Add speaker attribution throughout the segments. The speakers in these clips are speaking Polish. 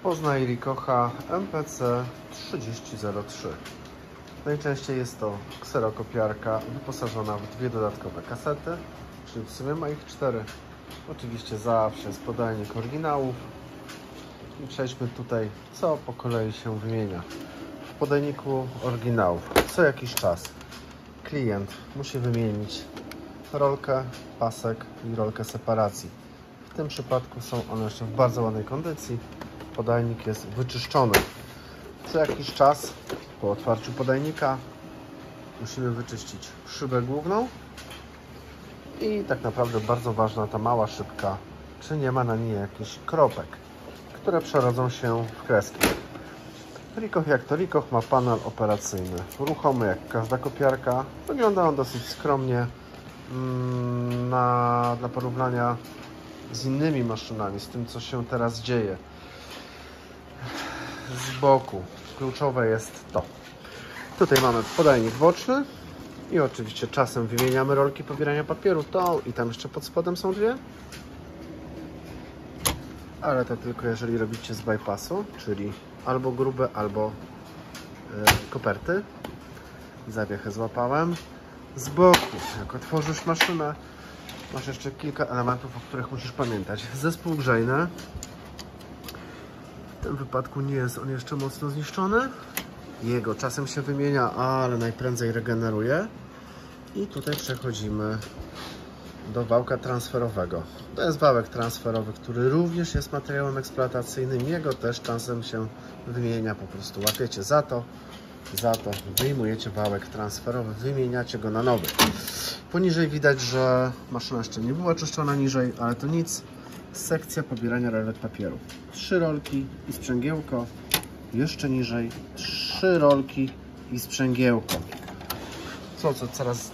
Speaker 1: Poznaj Ricocha MPC 3003. Najczęściej jest to kserokopiarka wyposażona w dwie dodatkowe kasety, czyli w sumie ma ich 4. Oczywiście zawsze jest podajnik oryginałów. I przejdźmy tutaj, co po kolei się wymienia. W podajniku oryginałów co jakiś czas klient musi wymienić rolkę, pasek i rolkę separacji. W tym przypadku są one jeszcze w bardzo ładnej kondycji. Podajnik jest wyczyszczony. Co jakiś czas po otwarciu podajnika musimy wyczyścić szybę główną i tak naprawdę bardzo ważna ta mała szybka, czy nie ma na niej jakichś kropek, które przerodzą się w kreski. Ricoch jak to Ricoch ma panel operacyjny ruchomy jak każda kopiarka. Wygląda on dosyć skromnie dla porównania z innymi maszynami, z tym co się teraz dzieje. Z boku kluczowe jest to. Tutaj mamy podajnik boczny i oczywiście czasem wymieniamy rolki pobierania papieru, tą i tam jeszcze pod spodem są dwie. Ale to tylko jeżeli robicie z bypassu, czyli albo grube, albo koperty. Zawiechę złapałem. Z boku, jak otworzysz maszynę, masz jeszcze kilka elementów, o których musisz pamiętać. Zespół grzejny. W tym wypadku nie jest on jeszcze mocno zniszczony. Jego czasem się wymienia, ale najprędzej regeneruje. I tutaj przechodzimy do wałka transferowego. To jest wałek transferowy, który również jest materiałem eksploatacyjnym. Jego też czasem się wymienia. Po prostu łapiecie za to, wyjmujecie wałek transferowy, wymieniacie go na nowy. Poniżej widać, że maszyna jeszcze nie była czyszczona niżej, ale to nic. Sekcja pobierania rolek papieru. 3 rolki i sprzęgiełko. Jeszcze niżej 3 rolki i sprzęgiełko. To, co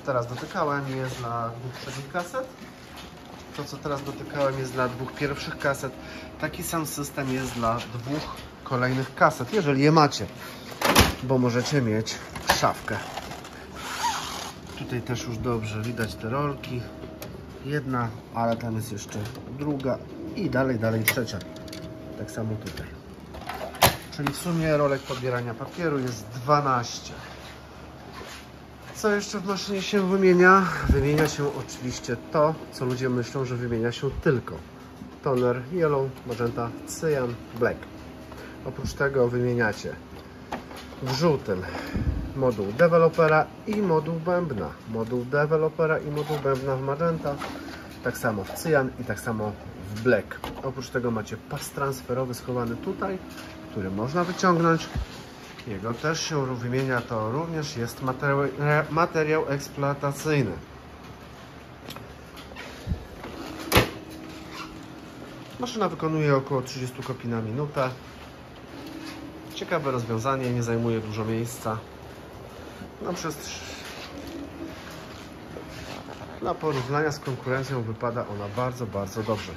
Speaker 1: teraz dotykałem, jest dla 2 przednich kaset. To, co teraz dotykałem, jest dla 2 pierwszych kaset. Taki sam system jest dla 2 kolejnych kaset, jeżeli je macie, bo możecie mieć szafkę. Tutaj też już dobrze widać te rolki. Jedna, ale tam jest jeszcze druga i dalej trzecia. Tak samo tutaj. Czyli w sumie rolek pobierania papieru jest 12. Co jeszcze w maszynie się wymienia? Wymienia się oczywiście to, co ludzie myślą, że wymienia się tylko. Toner yellow, magenta, cyan, black. Oprócz tego wymieniacie w żółtym moduł dewelopera i moduł bębna. Moduł dewelopera i moduł bębna w magenta. Tak samo w cyan i tak samo w black. Oprócz tego macie pas transferowy schowany tutaj, który można wyciągnąć. Jego też się wymienia, to również jest materiał eksploatacyjny. Maszyna wykonuje około 30 kopii na minutę. Ciekawe rozwiązanie, nie zajmuje dużo miejsca. Dla porównania z konkurencją wypada ona bardzo dobrze.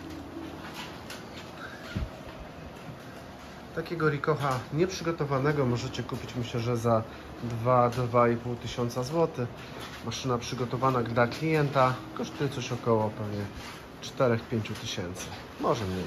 Speaker 1: Takiego Ricocha nieprzygotowanego możecie kupić, myślę, że za 2–2,5 tysiąca złotych. Maszyna przygotowana dla klienta kosztuje coś około pewnie 4–5 tysięcy, może mniej.